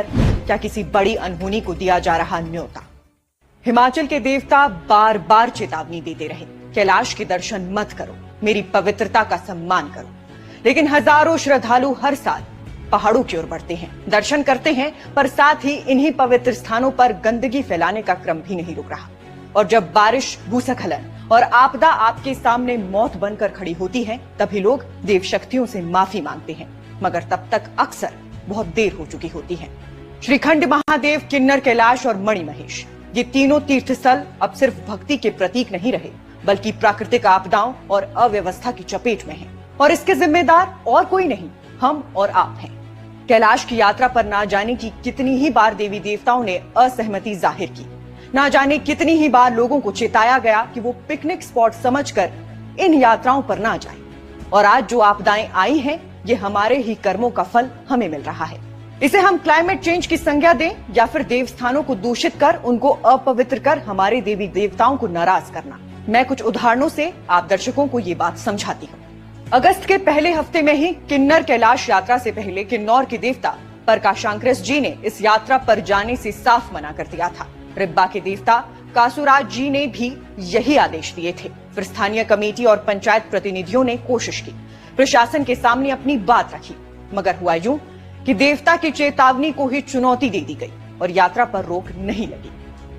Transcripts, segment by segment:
क्या किसी बड़ी अनहोनी को दिया जा रहा न्योता। हिमाचल के देवता बार बार चेतावनी देते रहे, कैलाश के दर्शन मत करो, मेरी पवित्रता का सम्मान करो, लेकिन हजारों श्रद्धालु हर साल पहाड़ों की ओर बढ़ते हैं, दर्शन करते हैं, पर साथ ही इन्हीं पवित्र स्थानों पर गंदगी फैलाने का क्रम भी नहीं रुक रहा। और जब बारिश, भूस्खलन और आपदा आपके सामने मौत बनकर खड़ी होती है, तभी लोग देव शक्तियों से माफी मांगते हैं, मगर तब तक अक्सर बहुत देर हो चुकी होती है। श्रीखंड महादेव, किन्नर, कैलाश और मणिमहेश, ये तीनों तीर्थ स्थल अब सिर्फ भक्ति के प्रतीक नहीं रहे, बल्कि प्राकृतिक आपदाओं और अव्यवस्था की चपेट में हैं। और इसके जिम्मेदार और कोई नहीं, हम और आप हैं। कैलाश की यात्रा पर ना जाने की कितनी ही बार देवी देवताओं ने असहमति जाहिर की, ना जाने कितनी ही बार लोगों को चेताया गया कि वो पिकनिक स्पॉट समझकर इन यात्राओं पर ना जाएं। और आज जो आपदाएं आई हैं, ये हमारे ही कर्मों का फल हमें मिल रहा है। इसे हम क्लाइमेट चेंज की संज्ञा दें या फिर देव स्थानों को दूषित कर, उनको अपवित्र कर हमारे देवी देवताओं को नाराज करना। मैं कुछ उदाहरणों से आप दर्शकों को ये बात समझाती हूँ। अगस्त के पहले हफ्ते में ही किन्नर कैलाश यात्रा से पहले किन्नौर के देवता प्रकाशांकृस जी ने इस यात्रा पर जाने से साफ मना कर दिया था। रिब्बा के देवता कासुराज जी ने भी यही आदेश दिए थे। फिर स्थानीय कमेटी और पंचायत प्रतिनिधियों ने कोशिश की, प्रशासन के सामने अपनी बात रखी, मगर हुआ यूं कि देवता की चेतावनी को ही चुनौती दे दी गई और यात्रा पर रोक नहीं लगी।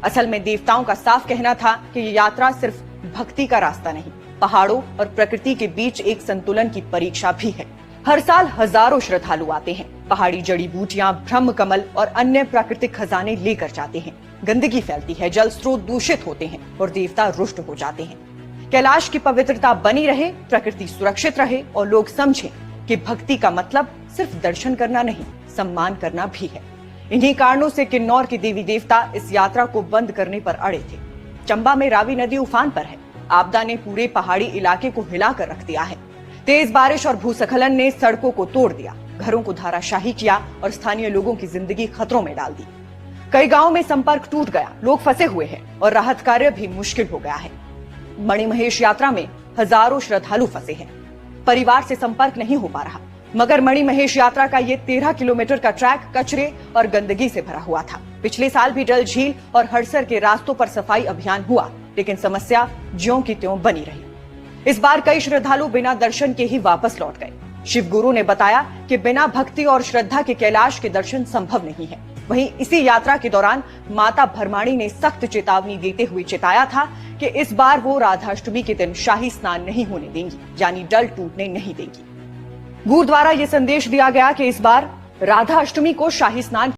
असल में देवताओं का साफ कहना था कि ये यात्रा सिर्फ भक्ति का रास्ता नहीं, पहाड़ों और प्रकृति के बीच एक संतुलन की परीक्षा भी है। हर साल हजारों श्रद्धालु आते हैं, पहाड़ी जड़ी बूटियां, ब्रह्म कमल और अन्य प्राकृतिक खजाने लेकर जाते हैं। गंदगी फैलती है, जल स्रोत दूषित होते हैं और देवता रुष्ट हो जाते हैं। कैलाश की पवित्रता बनी रहे, प्रकृति सुरक्षित रहे और लोग समझें कि भक्ति का मतलब सिर्फ दर्शन करना नहीं, सम्मान करना भी है। इन्हीं कारणों से किन्नौर के देवी देवता इस यात्रा को बंद करने पर अड़े थे। चंबा में रावी नदी उफान पर है। आपदा ने पूरे पहाड़ी इलाके को हिलाकर रख दिया है। तेज बारिश और भूस्खलन ने सड़कों को तोड़ दिया, घरों को धाराशाही किया और स्थानीय लोगों की जिंदगी खतरों में डाल दी। कई गांवों में संपर्क टूट गया, लोग फंसे हुए हैं और राहत कार्य भी मुश्किल हो गया है। मणिमहेश यात्रा में हजारों श्रद्धालु फंसे हैं, परिवार से संपर्क नहीं हो पा रहा। मगर मणिमहेश यात्रा का ये 13 किलोमीटर का ट्रैक कचरे और गंदगी से भरा हुआ था। पिछले साल भी डल झील और हड़सर के रास्तों पर सफाई अभियान हुआ, लेकिन समस्या ज्यों की त्यों बनी रही। इस बार कई श्रद्धालु बिना दर्शन के ही वापस लौट गए। शिव गुरु ने बताया कि बिना भक्ति और श्रद्धा के कैलाश के दर्शन संभव नहीं है। वहीं इसी यात्रा के दौरान माता भरमाणी ने सख्त चेतावनी देते हुए चेताया था कि इस बार वो राधाअष्टमी के दिन शाही स्नान नहीं होने देंगी, यानी डल टूटने नहीं देंगी। गुरु द्वारा ये संदेश दिया गया कि इस बार राधा अष्टमी को शाही स्नान